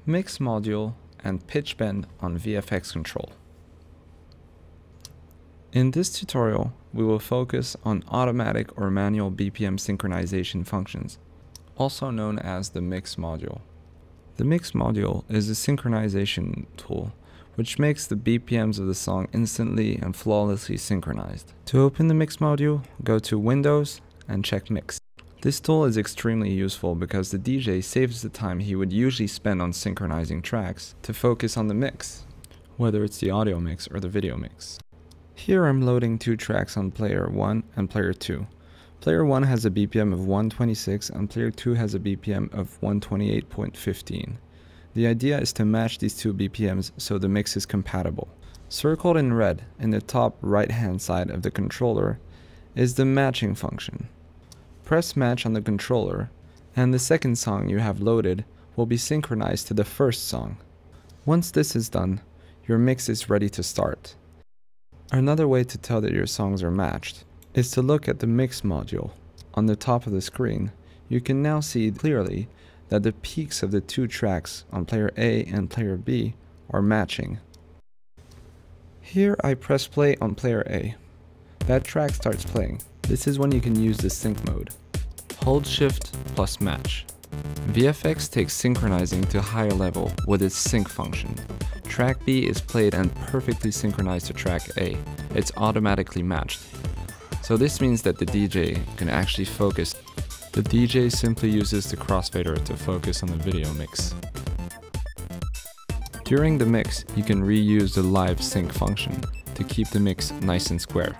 Mix module, and pitch bend on VFX control. In this tutorial, we will focus on automatic or manual BPM synchronization functions, also known as the mix module. The mix module is a synchronization tool which makes the BPMs of the song instantly and flawlessly synchronized. To open the mix module, go to Windows and check Mix. This tool is extremely useful because the DJ saves the time he would usually spend on synchronizing tracks to focus on the mix, whether it's the audio mix or the video mix. Here I'm loading two tracks on player 1 and player 2. Player 1 has a BPM of 126 and player 2 has a BPM of 128.15. The idea is to match these two BPMs so the mix is compatible. Circled in red in the top right hand side of the controller is the matching function. Press match on the controller and the second song you have loaded will be synchronized to the first song. Once this is done, your mix is ready to start. Another way to tell that your songs are matched is to look at the mix module. On the top of the screen, you can now see clearly that the peaks of the two tracks on player A and player B are matching. Here I press play on player A. That track starts playing. This is when you can use the sync mode. Hold Shift plus match. VFX takes synchronizing to a higher level with its sync function. Track B is played and perfectly synchronized to track A. It's automatically matched. So this means that the DJ can actually focus. The DJ simply uses the crossfader to focus on the video mix. During the mix, you can reuse the live sync function to keep the mix nice and square.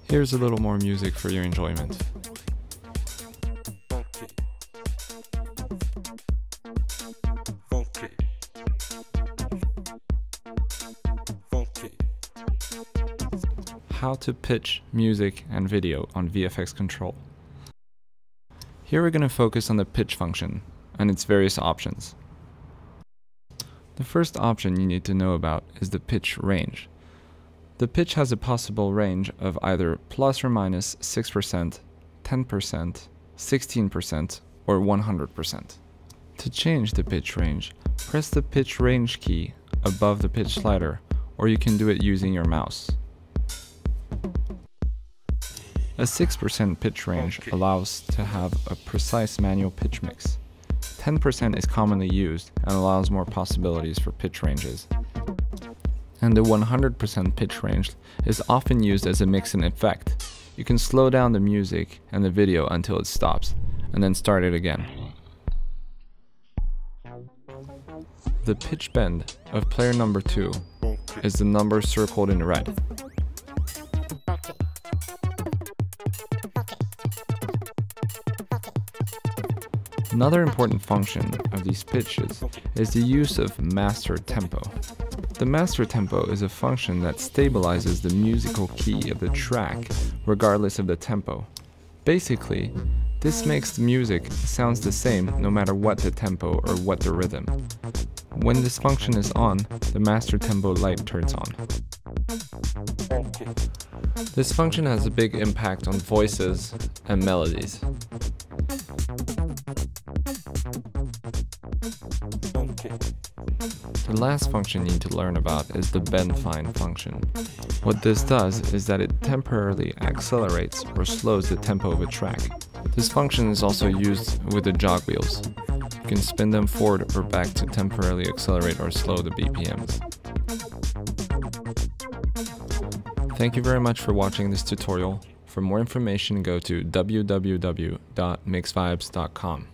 Here's a little more music for your enjoyment. How to pitch music and video on VFX control. Here we're going to focus on the pitch function and its various options. The first option you need to know about is the pitch range. The pitch has a possible range of either plus or minus 6%, 10%, 16%, or 100%. To change the pitch range, press the pitch range key above the pitch slider, or you can do it using your mouse. A 6% pitch range allows to have a precise manual pitch mix. 10% is commonly used and allows more possibilities for pitch ranges. And the 100% pitch range is often used as a mix-in effect. You can slow down the music and the video until it stops, and then start it again. The pitch bend of player number 2 is the number circled in red. Another important function of these pitches is the use of master tempo. The master tempo is a function that stabilizes the musical key of the track regardless of the tempo. Basically, this makes the music sounds the same no matter what the tempo or what the rhythm. When this function is on, the master tempo light turns on. This function has a big impact on voices and melodies. The last function you need to learn about is the bend fine function. What this does is that it temporarily accelerates or slows the tempo of a track. This function is also used with the jog wheels. You can spin them forward or back to temporarily accelerate or slow the BPMs. Thank you very much for watching this tutorial. For more information, go to www.mixvibes.com.